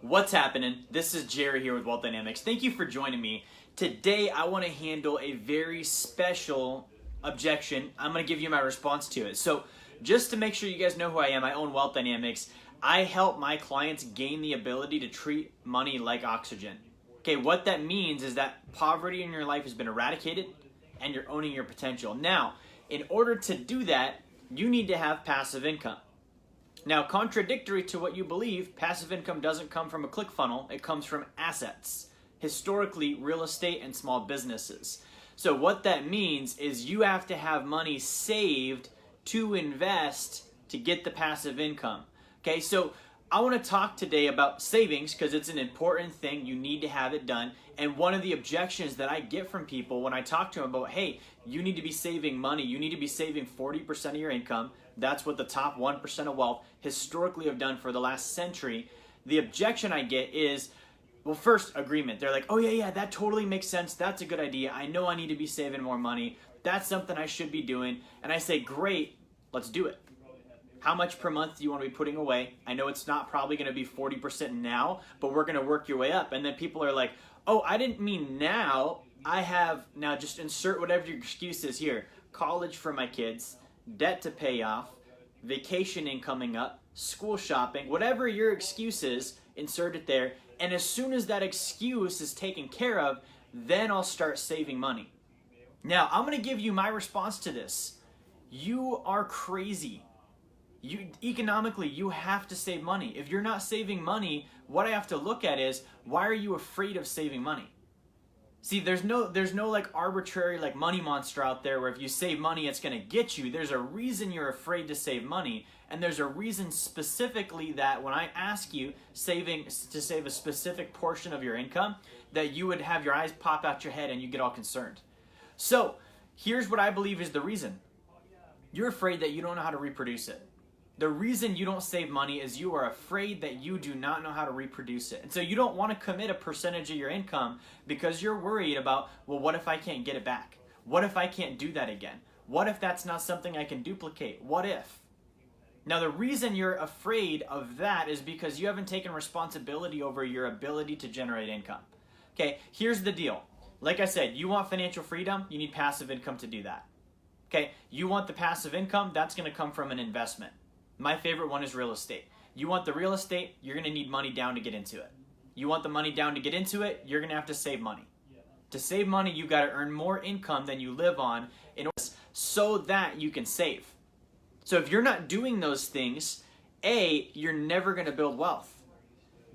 What's happening? This is Jerry here with Wealth Dynamics. Thank you for joining me. Today I want to handle a very special objection. I'm going to give you my response to it. So just to make sure you guys know who I am, I own Wealth Dynamics. I help my clients gain the ability to treat money like oxygen. Okay, what that means is that poverty in your life has been eradicated and you're owning your potential. Now, in order to do that, you need to have passive income. Now, contradictory to what you believe, passive income doesn't come from a ClickFunnels, it comes from assets. Historically, real estate and small businesses. So what that means is you have to have money saved to invest to get the passive income. Okay, so I want to talk today about savings because it's an important thing. You need to have it done. And one of the objections that I get from people when I talk to them about, hey, you need to be saving money. You need to be saving 40% of your income. That's what the top 1% of wealth historically have done for the last century. The objection I get is, well, first, agreement. They're like, oh yeah, that totally makes sense. That's a good idea. I know I need to be saving more money. That's something I should be doing. And I say, great, let's do it. How much per month do you want to be putting away? I know it's not probably going to be 40% now, but we're going to work your way up. And then people are like, oh, I didn't mean now. I have, now just insert whatever your excuse is here. College for my kids, debt to pay off, vacationing coming up, school shopping, whatever your excuse is, insert it there. And as soon as that excuse is taken care of, then I'll start saving money. Now, I'm going to give you my response to this. You are crazy. Economically, you have to save money. If you're not saving money, what I have to look at is, why are you afraid of saving money? See, there's no like arbitrary like money monster out there where if you save money, it's going to get you. There's a reason you're afraid to save money. And there's a reason specifically that when I ask you to save a specific portion of your income, that you would have your eyes pop out your head and you get all concerned. So here's what I believe is the reason. You're afraid that you don't know how to reproduce it. The reason you don't save money is you are afraid that you do not know how to reproduce it. And so you don't want to commit a percentage of your income because you're worried about, well, what if I can't get it back? What if I can't do that again? What if that's not something I can duplicate? What if? Now, the reason you're afraid of that is because you haven't taken responsibility over your ability to generate income. Okay, here's the deal. Like I said, you want financial freedom, you need passive income to do that. Okay, you want the passive income, that's going to come from an investment. My favorite one is real estate. You want the real estate, you're going to need money down to get into it. You want the money down to get into it, you're going to have to save money. To save money, you've got to earn more income than you live on in order so that you can save. So if you're not doing those things, A, you're never going to build wealth.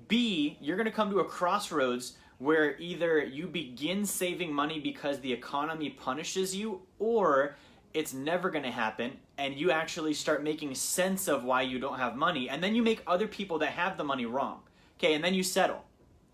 B, you're going to come to a crossroads where either you begin saving money because the economy punishes you, or it's never going to happen and you actually start making sense of why you don't have money, and then you make other people that have the money wrong. Okay, and then you settle.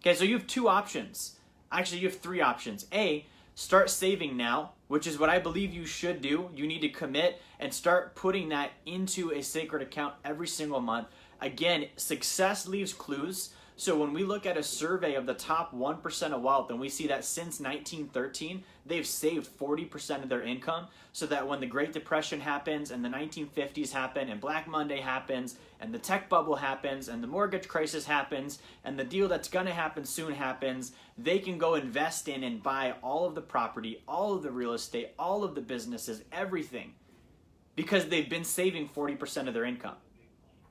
Okay, so you have two options. Actually, you have three options. A, start saving now, which is what I believe you should do. You need to commit and start putting that into a sacred account every single month. Again, success leaves clues. So when we look at a survey of the top 1% of wealth, and we see that since 1913, they've saved 40% of their income, so that when the Great Depression happens, and the 1950s happen, and Black Monday happens, and the tech bubble happens, and the mortgage crisis happens, and the deal that's going to happen soon happens, they can go invest in and buy all of the property, all of the real estate, all of the businesses, everything, because they've been saving 40% of their income.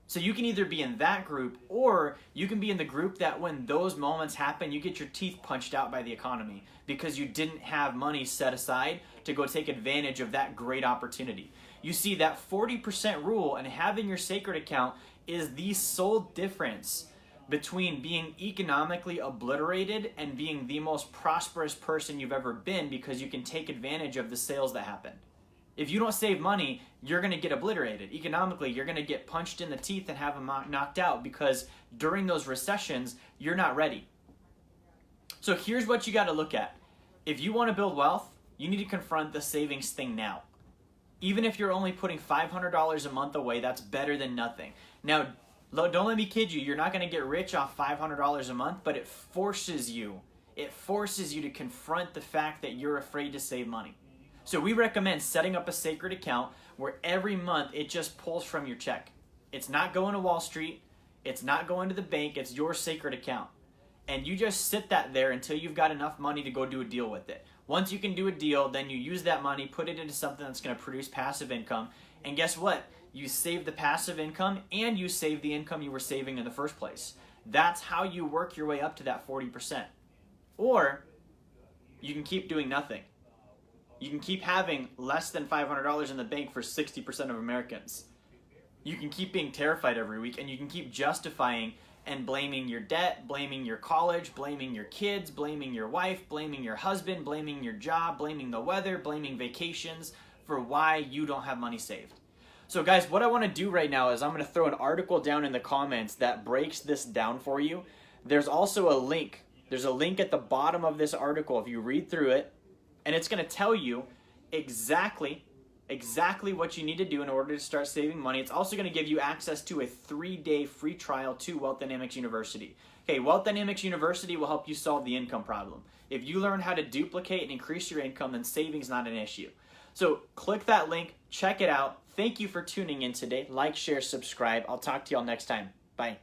So you can either be in that group, or you can be in the group that when those moments happen, you get your teeth punched out by the economy because you didn't have money set aside to go take advantage of that great opportunity. You see, that 40% rule and having your sacred account is the sole difference between being economically obliterated and being the most prosperous person you've ever been, because you can take advantage of the sales that happen. If you don't save money, you're going to get obliterated. Economically, you're going to get punched in the teeth and have them knocked out, because during those recessions, you're not ready. So here's what you got to look at. If you want to build wealth, you need to confront the savings thing now. Even if you're only putting $500 a month away, that's better than nothing. Now, don't let me kid you. You're not going to get rich off $500 a month, but it forces you. It forces you to confront the fact that you're afraid to save money. So we recommend setting up a sacred account where every month it just pulls from your check. It's not going to Wall Street. It's not going to the bank. It's your sacred account. And you just sit that there until you've got enough money to go do a deal with it. Once you can do a deal, then you use that money, put it into something that's going to produce passive income. And guess what? You save the passive income and you save the income you were saving in the first place. That's how you work your way up to that 40%. Or you can keep doing nothing. You can keep having less than $500 in the bank for 60% of Americans. You can keep being terrified every week, and you can keep justifying and blaming your debt, blaming your college, blaming your kids, blaming your wife, blaming your husband, blaming your job, blaming the weather, blaming vacations for why you don't have money saved. So guys, what I want to do right now is I'm going to throw an article down in the comments that breaks this down for you. There's also a link. There's a link at the bottom of this article if you read through it, and it's going to tell you exactly what you need to do in order to start saving money. It's also going to give you access to a 3-day free trial to Wealth Dynamics University. Okay, Wealth Dynamics University will help you solve the income problem. If you learn how to duplicate and increase your income, then saving's not an issue. So click that link, check it out. Thank you for tuning in today. Like, share, subscribe. I'll talk to y'all next time. Bye.